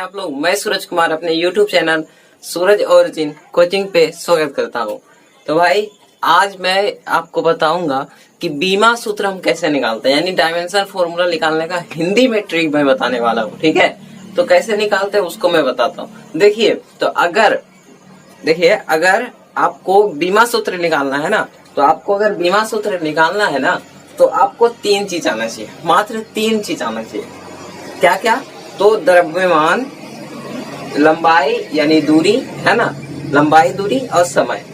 आप लोग। मैं सूरज कुमार अपने YouTube चैनल सूरज ओरिजिन कोचिंग पे स्वागत करता हूँ। तो भाई आज मैं आपको बताऊंगा कि बीमा सूत्र हम कैसे निकालते हैं, यानी डायमेंशन फॉर्मूला निकालने का हिंदी में ट्रिक मैं बताने वाला हूँ। ठीक है, तो कैसे निकालते हैं उसको मैं बताता हूँ। देखिए, तो अगर आपको बीमा सूत्र निकालना है ना, तो आपको अगर बीमा सूत्र निकालना है ना, तो आपको 3 चीज आना चाहिए, मात्र 3 चीज आना चाहिए। क्या क्या? तो द्रव्यमान, लंबाई यानी दूरी है ना, लंबाई, दूरी और समय,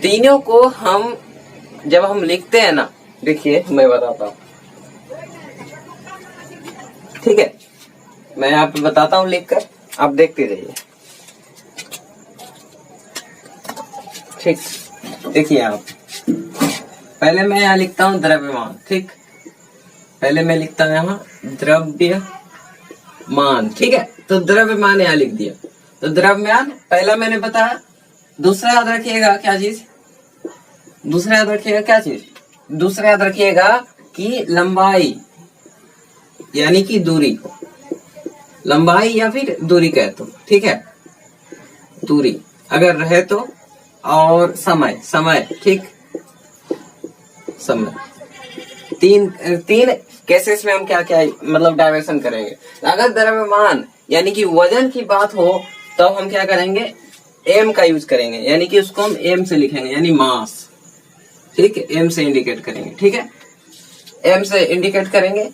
तीनों को हम जब हम लिखते हैं ना, देखिए मैं बताता हूँ। ठीक है, मैं यहाँ पे बताता हूँ लिखकर, आप देखते रहिए। ठीक, देखिए आप, पहले मैं यहाँ लिखता हूँ द्रव्यमान। ठीक, पहले मैं लिखता हूँ यहाँ द्रव्यमान। ठीक है, तो द्रव्यमान यहाँ लिख दिया। तो द्रव्यमान पहला मैंने बताया। दूसरा याद रखिएगा क्या चीज? दूसरा याद रखिएगा क्या चीज? दूसरा याद रखिएगा कि लंबाई यानी कि दूरी को लंबाई या फिर दूरी कहे तो, ठीक है, दूरी अगर रहे तो, और समय, ठीक, समय। तीन केसेस में हम क्या क्या मतलब डायमेंशन करेंगे। अगर द्रव्यमान यानी कि वजन की बात हो तो हम क्या करेंगे, एम का यूज करेंगे, यानी कि उसको हम एम से लिखेंगे, यानी मास। ठीक है, एम से इंडिकेट करेंगे। ठीक है, एम से इंडिकेट करेंगे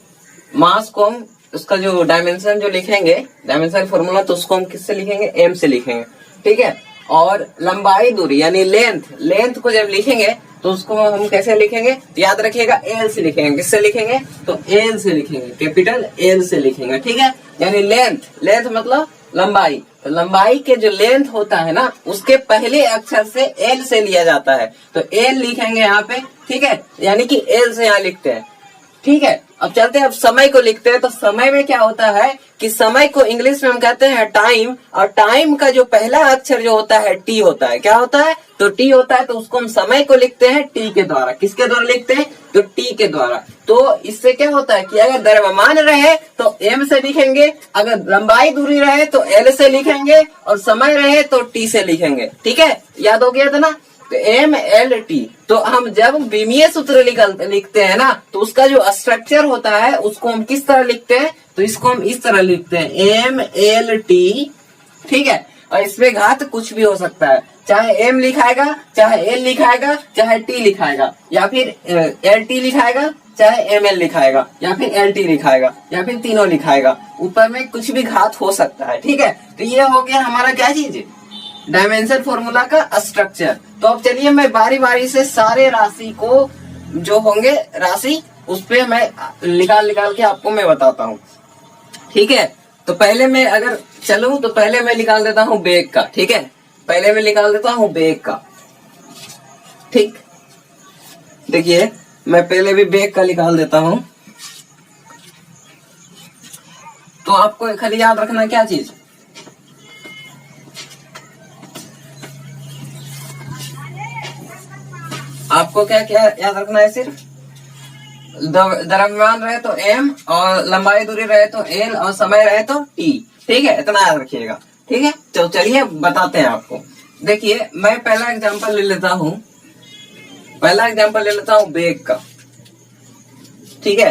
मास को। हम उसका जो डायमेंशन जो लिखेंगे, डायमेंशन फॉर्मूला, तो उसको हम किससे लिखेंगे? एम से लिखेंगे। ठीक है, और लंबाई, दूरी यानी लेंथ को जब लिखेंगे तो उसको हम कैसे लिखेंगे? याद रखिएगा, एल से लिखेंगे। किससे लिखेंगे? तो एल से लिखेंगे, कैपिटल एल से लिखेंगे। ठीक है, यानी लेंथ मतलब लंबाई। तो लंबाई के जो लेंथ होता है ना, उसके पहले अक्षर से एल से लिया जाता है, तो एल लिखेंगे यहाँ पे। ठीक है, यानी कि एल से यहाँ लिखते हैं। ठीक है, अब चलते हैं, अब समय को लिखते हैं। तो समय में क्या होता है कि समय को इंग्लिश में हम कहते हैं टाइम, और टाइम का जो पहला अक्षर जो होता है टी होता है। क्या होता है? तो टी होता है। तो उसको हम समय को लिखते हैं टी के द्वारा। किसके द्वारा लिखते हैं? तो टी के द्वारा। तो इससे क्या होता है कि अगर द्रव्यमान रहे तो एम से लिखेंगे, अगर लंबाई दूरी रहे तो एल से लिखेंगे, और समय रहे तो टी से लिखेंगे। ठीक है, याद हो गया था ना? तो एम एल टी। तो हम जब बीमीय सूत्र लिखते हैं ना, तो उसका जो स्ट्रक्चर होता है उसको हम किस तरह लिखते हैं? तो इसको हम इस तरह लिखते हैं, एम एल टी। ठीक है, और इसमें घात कुछ भी हो सकता है, चाहे एम लिखाएगा, चाहे एल लिखाएगा, चाहे टी लिखाएगा, या फिर एल टी लिखाएगा, चाहे एम एल लिखाएगा, या फिर एल टी लिखाएगा, या फिर तीनों लिखाएगा। ऊपर में कुछ भी घात हो सकता है। ठीक है, तो ये हो गया हमारा क्या चीज? डायमेंशन फॉर्मूला का स्ट्रक्चर। तो अब चलिए मैं बारी बारी से सारे राशि को जो होंगे राशि, उस पे मैं निकाल के आपको मैं बताता हूँ। ठीक है, तो पहले मैं अगर चलूं तो पहले मैं निकाल देता हूँ बेग का। ठीक है, पहले मैं निकाल देता हूँ बेग का। ठीक, देखिए मैं पहले भी बेग का निकाल देता हूँ। तो आपको खाली याद रखना क्या चीज, आपको क्या क्या याद रखना है? सिर्फ द्रव्यमान रहे तो एम, और लंबाई दूरी रहे तो एल, और समय रहे तो टी। ठीक है, इतना याद रखिएगा। ठीक है, तो चलिए बताते हैं आपको। देखिए मैं पहला एग्जांपल ले लेता हूँ, बेग का। ठीक है,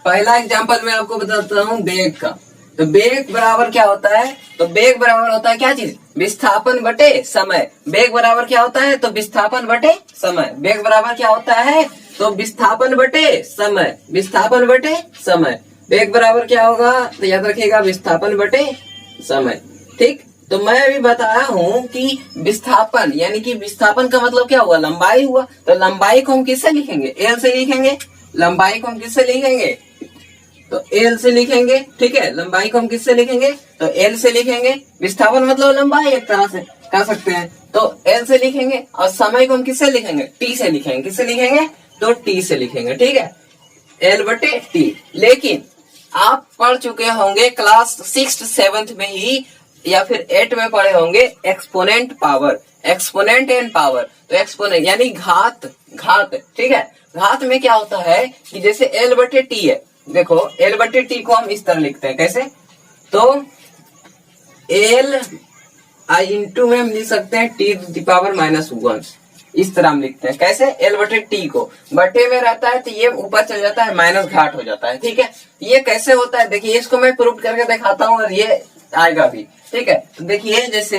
पहला एग्जांपल मैं आपको बताता हूँ बेग का। तो बेग बराबर क्या होता है? तो बेग बराबर होता है क्या चीज? विस्थापन बटे समय। बेग बराबर क्या होता है? तो विस्थापन बटे समय। बेग बराबर क्या होता है? तो विस्थापन बटे समय। बेग बराबर क्या होगा? तो याद रखिएगा, विस्थापन बटे समय। ठीक, तो मैं अभी बताया हूँ कि विस्थापन यानी कि विस्थापन का मतलब क्या हुआ? लंबाई हुआ। तो लंबाई को हम किससे लिखेंगे? एल से लिखेंगे। लंबाई को हम किससे लिखेंगे? तो एल से लिखेंगे। ठीक है, लंबाई को हम किससे लिखेंगे? तो एल से लिखेंगे। विस्थापन मतलब लंबाई एक तरह से कह सकते हैं, तो एल से लिखेंगे। और समय को हम किससे लिखेंगे? टी से लिखेंगे। किससे लिखेंगे? तो टी से लिखेंगे। ठीक है, एल बटे टी। लेकिन आप पढ़ चुके होंगे क्लास 6th 7th में ही, या फिर 8 में पढ़े होंगे एक्सपोनेंट एंड पावर। तो एक्सपोनेंट यानी घात। ठीक है, घात में क्या होता है कि जैसे एल बटे टी है, देखो एल बटे टी को हम इस तरह लिखते हैं। कैसे? तो एल आई इंटू में हम लिख सकते हैं टी टू द पावर -1। इस तरह हम लिखते हैं। कैसे? एल बटे टी को बटे में रहता है तो ये ऊपर चल जाता है, माइनस घाट हो जाता है। ठीक है, ये कैसे होता है देखिए, इसको मैं प्रूफ करके दिखाता हूँ और ये आएगा भी। ठीक है, तो देखिए जैसे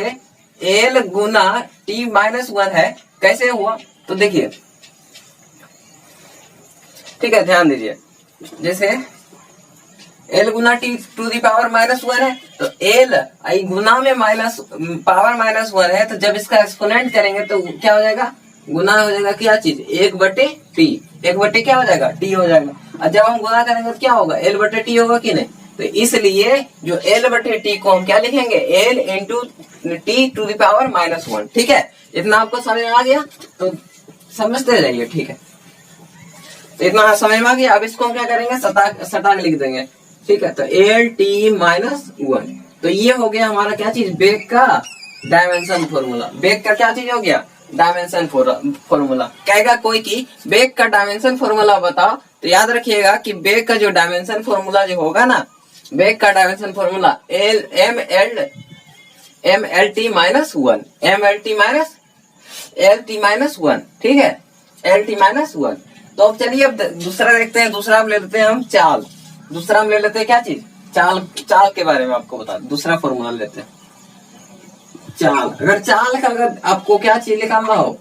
एल गुना टी -1 है, कैसे हुआ तो देखिए, ठीक है ध्यान दीजिए, जैसे एल गुना टी टू दी पावर -1 है तो एल आई गुना में पावर -1 है, तो जब इसका एक्सपोनेंट करेंगे तो क्या हो जाएगा? गुना हो जाएगा क्या चीज? 1/t। 1/, क्या हो जाएगा? टी हो जाएगा। और जब हम गुना करेंगे तो क्या होगा? एल बटे टी होगा कि नहीं? तो इसलिए जो एल बटे टी को हम क्या लिखेंगे? L into T to the power -1। ठीक है, इतना आपको समझ में आ गया तो समझते जाइए। ठीक है, तो इतना समझ में आ गया। अब इसको हम क्या करेंगे? सटाक लिख देंगे। ठीक है, तो एल टी -1, तो ये हो गया हमारा क्या चीज? बेग का डायमेंशन फॉर्मूला। बेग का क्या चीज हो गया? Dimension formula. कहेगा कोई कि बेग का डायमेंशन फॉर्मूला बताओ, तो याद रखिएगा कि बेग का जो डायमेंशन फॉर्मूला जो होगा ना, बेग का dimension formula M L T -1, L T -1। ठीक है, एल टी -1। तो अब चलिए अब दूसरा देखते हैं। दूसरा हम ले लेते हैं हम चाल। दूसरा हम ले लेते हैं क्या चीज? चाल। चाल के बारे में आपको बता, दूसरा फॉर्मूला लेते हैं चाल। अगर चाल का अगर आपको क्या चीज निकालना हो,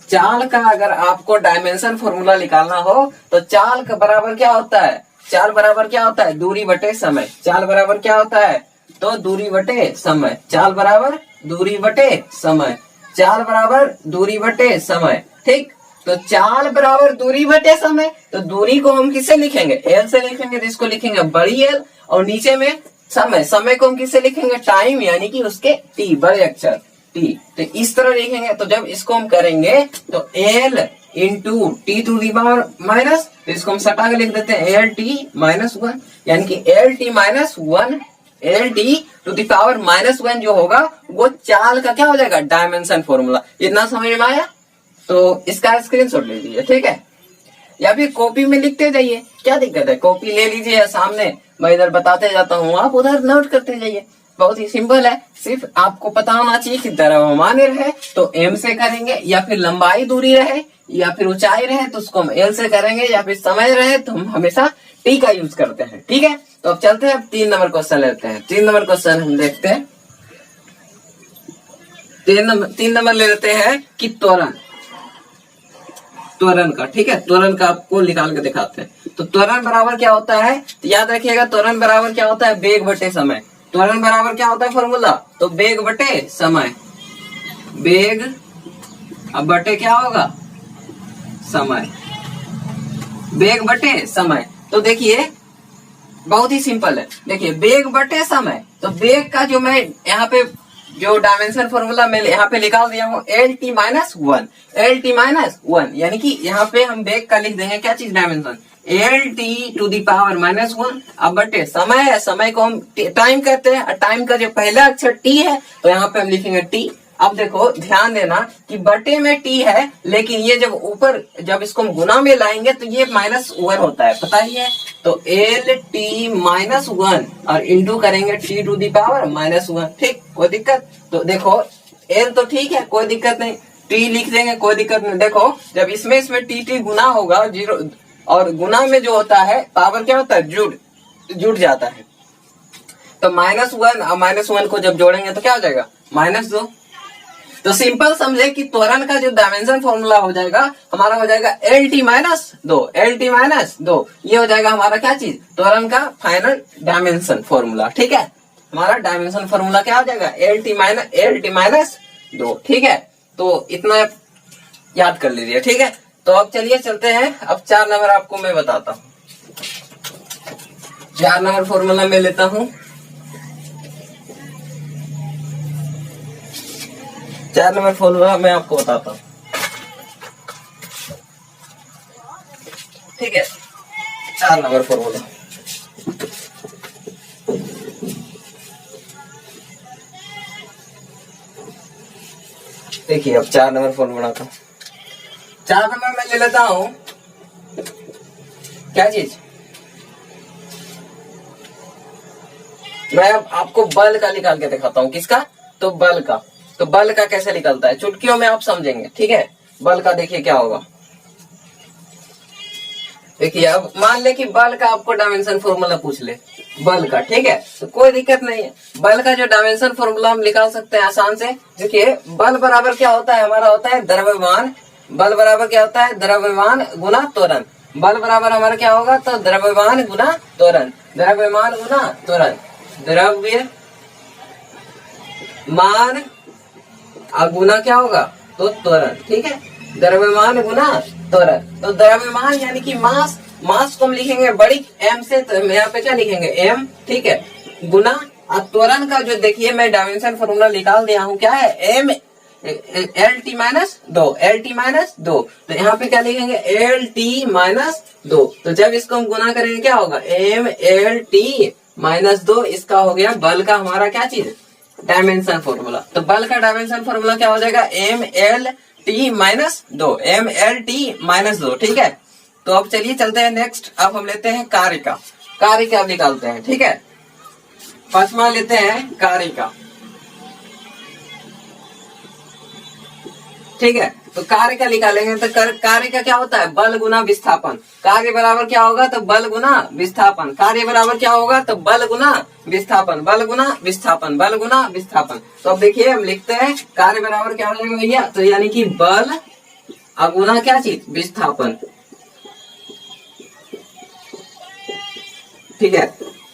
चाल का अगर आपको डायमेंशन फॉर्मूला निकालना हो तो चाल का बराबर क्या होता है? चाल बराबर क्या होता है? दूरी बटे समय। चाल बराबर क्या होता है? तो दूरी बटे समय। चाल बराबर दूरी बटे समय। चाल बराबर दूरी बटे समय। ठीक, तो चाल बराबर दूरी बटे समय, तो दूरी को हम किससे लिखेंगे? एल से लिखेंगे, तो इसको लिखेंगे बड़ी एल, और नीचे में समय। समय को हम किससे लिखेंगे? टाइम, यानी कि उसके टी, बड़े अक्षर टी। तो इस तरह लिखेंगे। तो जब इसको हम करेंगे तो L into T to the power minus, तो इसको हम सटा के लिख देते हैं एल टी -1, यानी कि L T -1, L T to the power -1 जो होगा वो चाल का क्या हो जाएगा? Dimension formula. इतना समझ में आया? तो इसका स्क्रीनशॉट ले लीजिए। ठीक है, या फिर कॉपी में लिखते जाइए, क्या दिक्कत है? कॉपी ले लीजिए सामने, मैं इधर बताते जाता हूँ, आप उधर नोट करते जाइए। बहुत ही सिंपल है, सिर्फ आपको पता होना चाहिए कि द्रव्यमान रहे तो एम से करेंगे, या फिर लंबाई दूरी रहे, या फिर ऊंचाई रहे तो उसको हम एल से करेंगे, या फिर समय रहे तो हम हमेशा टी का यूज करते हैं। ठीक है, तो अब चलते हैं, अब 3 नंबर क्वेश्चन लेते हैं। 3 नंबर क्वेश्चन हम देखते हैं। 3 नंबर ले लेते हैं कि त्वरण का। ठीक है, त्वरण का आपको निकाल के दिखाते हैं। तो त्वरण बराबर क्या होता है? तो याद रखिएगा, त्वरण बराबर क्या होता है? बेग बटे समय। त्वरण बराबर क्या होता है फॉर्मूला? तो बेग बटे समय। बेग अब बटे क्या होगा? समय। बेग बटे समय। तो देखिए बहुत ही सिंपल है। देखिए बेग बटे समय, तो बेग का जो मैं यहाँ पे जो डायमेंशन फॉर्मूला मैं यहाँ पे निकाल दिया हूँ एल टी -1, एल टी -1, यानी कि यहाँ पे हम बेग का लिख देंगे क्या चीज? Dimension L T to the power -1। अब बटे समय है, समय को हम टाइम कहते हैं, टाइम का जो पहला अक्षर टी है तो यहाँ पे हम लिखेंगे टी। अब देखो ध्यान देना कि बटे में टी है, लेकिन ये जब ऊपर जब इसको हम गुना में लाएंगे तो ये -1 होता है, पता ही है। तो एल टी -1 और इंटू करेंगे टी टू दी पावर -1। ठीक, कोई दिक्कत? तो देखो एल तो ठीक है, कोई दिक्कत नहीं, टी लिख देंगे, कोई दिक्कत नहीं। देखो जब इसमें टी गुना होगा, जीरो, और गुना में जो होता है पावर क्या होता है? जुड़ जाता है। तो -1 और -1 को जब जोड़ेंगे तो क्या हो जाएगा? -2। तो सिंपल समझे कि त्वरण का जो डायमेंशन फॉर्मूला हो जाएगा हमारा, हो जाएगा एल टी -2, एल टी -2। ये हो जाएगा हमारा क्या चीज? त्वरण का फाइनल डायमेंशन फॉर्मूला। ठीक है, हमारा डायमेंशन फॉर्मूला क्या हो जाएगा? L T -2। ठीक है, तो इतना याद कर लीजिए। ठीक है, तो अब चलिए चलते हैं। अब 4 नंबर आपको मैं बताता हूँ। 4 नंबर फॉर्मूला मैं लेता हूँ। 4 नंबर फॉर्मूला मैं आपको बताता हूँ। ठीक है, 4 नंबर फॉर्मूला। देखिए अब 4 नंबर फॉर्मूला का 4 नंबर मैं ले लेता हूं क्या चीज? मैं अब आपको बल का निकाल के दिखाता हूँ। किसका? तो बल का। तो बल का कैसे निकलता है चुटकियों में आप समझेंगे, ठीक है। बल का देखिए क्या होगा। देखिए अब मान ले कि बल का आपको डायमेंशन फॉर्मूला पूछ ले बल का, ठीक है, तो कोई दिक्कत नहीं है। बल का जो डायमेंशन फॉर्मूला हम निकाल सकते हैं आसान से। देखिए बल बराबर क्या होता है, हमारा होता है द्रव्यमान। बल बराबर क्या होता है, द्रव्यमान गुना त्वरण। बल बराबर हमारा क्या होगा, तो द्रव्यमान गुना त्वरण। द्रव्यमान गुना त्वरण, द्रव्यमान गुना क्या होगा, तो त्वरण, ठीक है। द्रव्यमान गुना त्वरण। तो द्रव्यमान यानी कि मास, मास को हम लिखेंगे बड़ी एम से, तो यहाँ पे क्या लिखेंगे एम, ठीक है, गुना त्वरण का जो देखिए मैं डायमेंशन फॉर्मूला निकाल दिया हूँ, क्या है एम एल टी माइनस दो, एल टी माइनस दो। तो यहाँ पे क्या लिखेंगे एल टी माइनस दो। तो जब इसको हम गुना करेंगे क्या होगा, एम एल टी माइनस दो। इसका हो गया बल का हमारा क्या चीज, डायमेंशन फॉर्मूला। तो बल का डायमेंशन फॉर्मूला क्या हो जाएगा, एम एल टी माइनस दो, एम एल टी माइनस दो, ठीक है। तो अब चलिए चलते हैं नेक्स्ट। अब हम लेते हैं कार्य का, कार्य क्या निकालते हैं, ठीक है। पांचवा लेते हैं कार्य का, ठीक है। तो कार्य का निकालेंगे तो कार्य का क्या होता है, बल गुना विस्थापन। कार्य बराबर क्या होगा, तो बल गुना विस्थापन। कार्य बराबर क्या होगा, तो बल गुना विस्थापन, बल गुना विस्थापन, बल गुना विस्थापन। तो अब देखिए हम लिखते हैं कार्य बराबर क्या हो जाएगा भैया, तो यानी कि बल गुना क्या चीज, विस्थापन, ठीक है।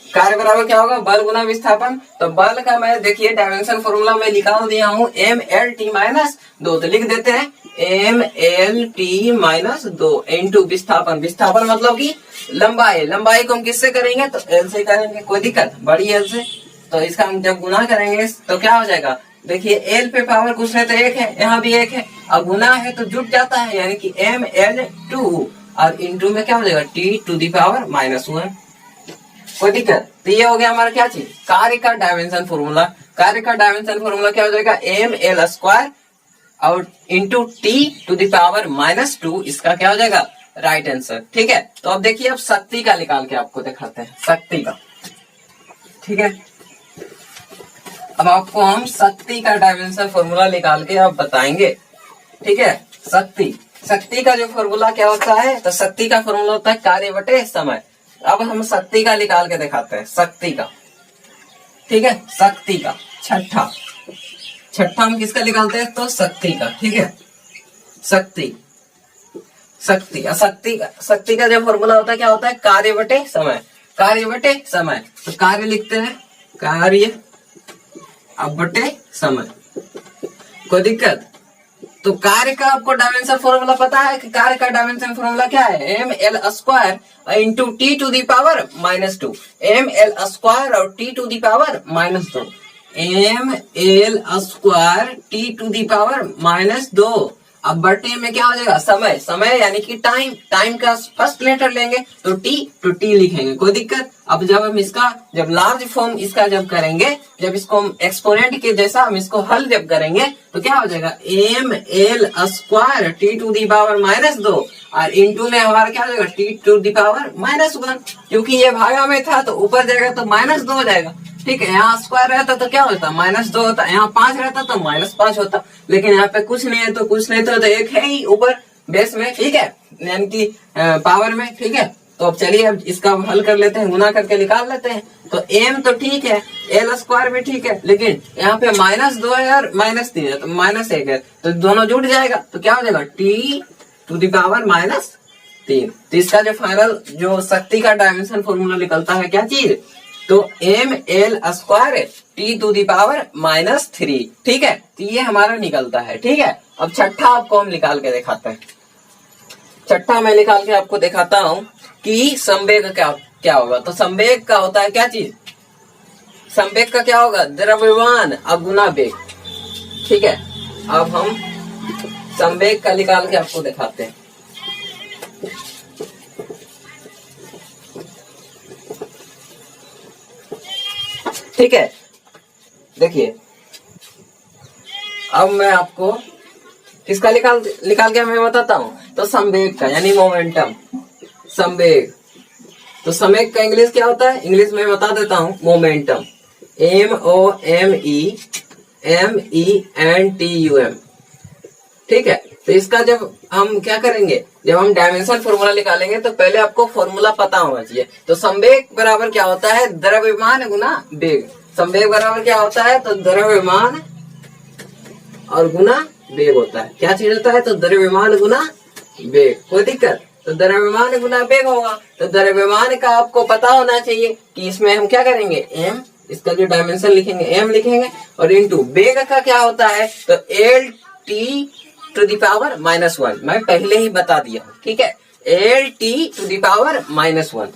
कार्य बराबर क्या होगा, बल गुना विस्थापन। तो बल का मैं देखिए डायमेंशन फॉर्मूला में निकाल दिया हूँ, एम एल टी माइनस दो। तो लिख देते हैं एम एल टी माइनस दो इंटू विस्थापन। विस्थापन मतलब कि लंबाई, लंबाई को हम किससे करेंगे, तो एल से करेंगे, कोई दिक्कत, बड़ी एल से। तो इसका हम जब गुना करेंगे तो क्या हो जाएगा, देखिए एल पे पावर कुछ नहीं तो एक है, यहाँ भी एक है, अब गुना है तो जुट जाता है, यानी कि एम एल टू और इंटू में क्या हो जाएगा T to the power minus one, कोई दिक्कत। तो ये हो गया हमारा क्या चीज, कार्य का डायमेंशन फॉर्मूला। कार्य का डायमेंशन फॉर्मूला क्या हो जाएगा, एम एल स्क्वायर और into T to the power minus two. इसका क्या हो जाएगा, राइट आंसर, ठीक है। तो अब देखिए अब शक्ति का निकाल के आपको दिखाते हैं, शक्ति का, ठीक है। अब आपको हम शक्ति का डायमेंशन फॉर्मूला निकाल के अब बताएंगे, ठीक है। शक्ति, शक्ति का जो फॉर्मूला क्या होता है, तो शक्ति का फॉर्मूला होता है कार्य बटे समय। अब हम शक्ति का निकाल के दिखाते हैं, शक्ति का, ठीक है। शक्ति का छठा, छठा हम किसका निकालते हैं, तो शक्ति का, ठीक है। शक्ति, शक्ति, शक्ति का जो फॉर्मूला होता है क्या होता है, कार्य बटे समय, कार्य बटे समय। तो कार्य लिखते हैं, कार्य अब बटे समय, कोई दिक्कत। तो कार्य का आपको डायमेंशन फॉर्मूला पता है कि कार्य का डायमेंशन फॉर्मूला क्या है, M L square into T to the power minus two. M L square और T to the power minus दो, M L square T to the power minus दो। अब बटे में क्या हो जाएगा, समय, समय यानी कि टाइम, टाइम का फर्स्ट लेटर लेंगे तो टी लिखेंगे, कोई दिक्कत। अब जब हम इसका जब लार्ज फॉर्म इसका जब करेंगे, जब इसको हम एक्सपोनेंट के जैसा हम इसको हल जब करेंगे तो क्या हो जाएगा, M L square T to the power minus दो और इंटू में हमारा क्या हो जाएगा, T to the power minus one. क्योंकि ये भागा में था तो ऊपर जाएगा तो माइनस दो हो जाएगा, ठीक है। यहाँ स्क्वायर रहता तो क्या होता, माइनस दो होता, यहाँ 5 रहता तो माइनस 5 होता, लेकिन यहाँ पे कुछ नहीं है तो कुछ नहीं तो एक है ही ऊपर बेस में, ठीक है, यानी कि पावर में, ठीक है। तो अब चलिए अब इसका हल कर लेते हैं, गुना करके निकाल लेते हैं। तो एम तो ठीक है, एल स्क्वायर भी ठीक है, लेकिन यहाँ पे माइनस दो है और माइनस 3 है, तो माइनस 1 है, तो दोनों जुड़ जाएगा तो क्या हो जाएगा, T to the power minus 3। तो इसका जो फाइनल जो शक्ति का डायमेंशन फॉर्मूला निकलता है क्या चीज, तो M L square T to the power minus 3, ठीक है। तो ये हमारा निकलता है, ठीक है। अब छठा आपको हम निकाल के दिखाते हैं। छठा मैं निकाल के आपको दिखाता हूं कि संवेग क्या होगा। तो संवेग का होता है क्या चीज, संवेग का क्या होगा, द्रव्यमान गुना वेग, ठीक है। अब हम संवेग का निकाल के आपको दिखाते हैं। ठीक है, देखिए अब मैं आपको किसका निकाल के मैं बताता हूं, तो संवेग का यानी मोमेंटम, संवेग। तो संवेग का इंग्लिश क्या होता है, इंग्लिश में बता देता हूं, मोमेंटम, MOMENTUM, ठीक है। तो इसका जब हम क्या करेंगे, जब हम डायमेंशन फॉर्मूला निकालेंगे तो पहले आपको फॉर्मूला पता होना चाहिए। तो संवेग बराबर क्या होता है, द्रव्यमान गुना वेग। संवेग बराबर क्या होता है, तो द्रव्यमान और गुना वेग होता है। क्या चीज होता है, तो द्रव्यमान गुना वेग। कोई दिक्कत, तो द्रव्यमान गुना वेग होगा। तो द्रव्यमान का आपको पता होना चाहिए कि इसमें हम क्या करेंगे, m, इसका जो डायमेंशन लिखेंगे m लिखेंगे, और इंटू वेग का क्या होता है, तो LT⁻⁻1। मैं पहले ही बता दिया हूँ, ठीक है। LT⁻⁻1,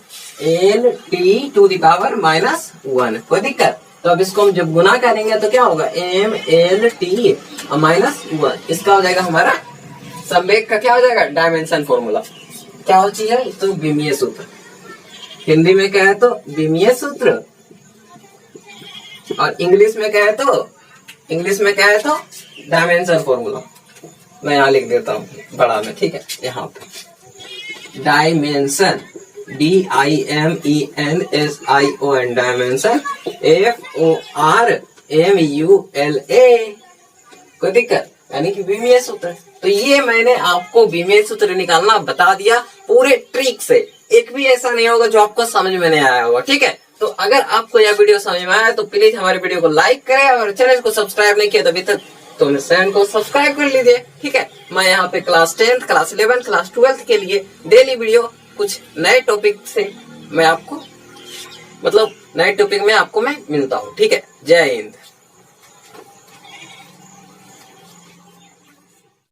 LT⁻⁻1। कोई दिक्कत। तो अब इसको हम जब गुना करेंगे तो क्या होगा, MLT⁻1। इसका हो जाएगा हमारा संवेग का क्या हो जाएगा, डायमेंशन फॉर्मूला। क्या हो चाहिए, तो विमीय सूत्र। हिंदी में क्या है, तो विमीय सूत्र, और इंग्लिश में क्या है, तो डायमेंशन फॉर्मूला। मैं यहाँ लिख देता हूँ बड़ा में, ठीक है। यहाँ पे डायमेंशन, DIMENSION, डायमेंशन FORMULA। कोई दिक्कत, यानी कि विमीय सूत्र। तो ये मैंने आपको विमीय सूत्र निकालना बता दिया पूरे ट्रिक से। एक भी ऐसा नहीं होगा जो आपको समझ में नहीं आया होगा, ठीक है। तो अगर आपको यह वीडियो समझ में आया तो प्लीज हमारे वीडियो को लाइक करें, और चैनल को सब्सक्राइब नहीं किया तो अभी तक तो चैनल को सब्सक्राइब कर लीजिए, ठीक है। मैं यहाँ पे class 10th, class 11th, class 12th के लिए डेली वीडियो कुछ नए टॉपिक से मैं आपको, मतलब नए टॉपिक में आपको मैं मिलता हूँ, ठीक है। जय हिंद।